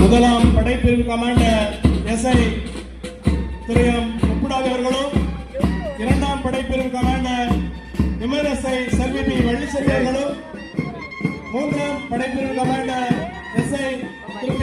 முதலாம் படைப்பிரிவு commander SI திரு M முப்புடாவி அவர்களும், இரண்டாம் படைப்பிரிவு கமாண்டர் எம்என்எஸ்ஐ செல்வி பி வள்ளிச்செல்வி அவர்களும், மூன்றாம் படைப்பிரிவு கமாண்டர் எஸ்ஐ திரு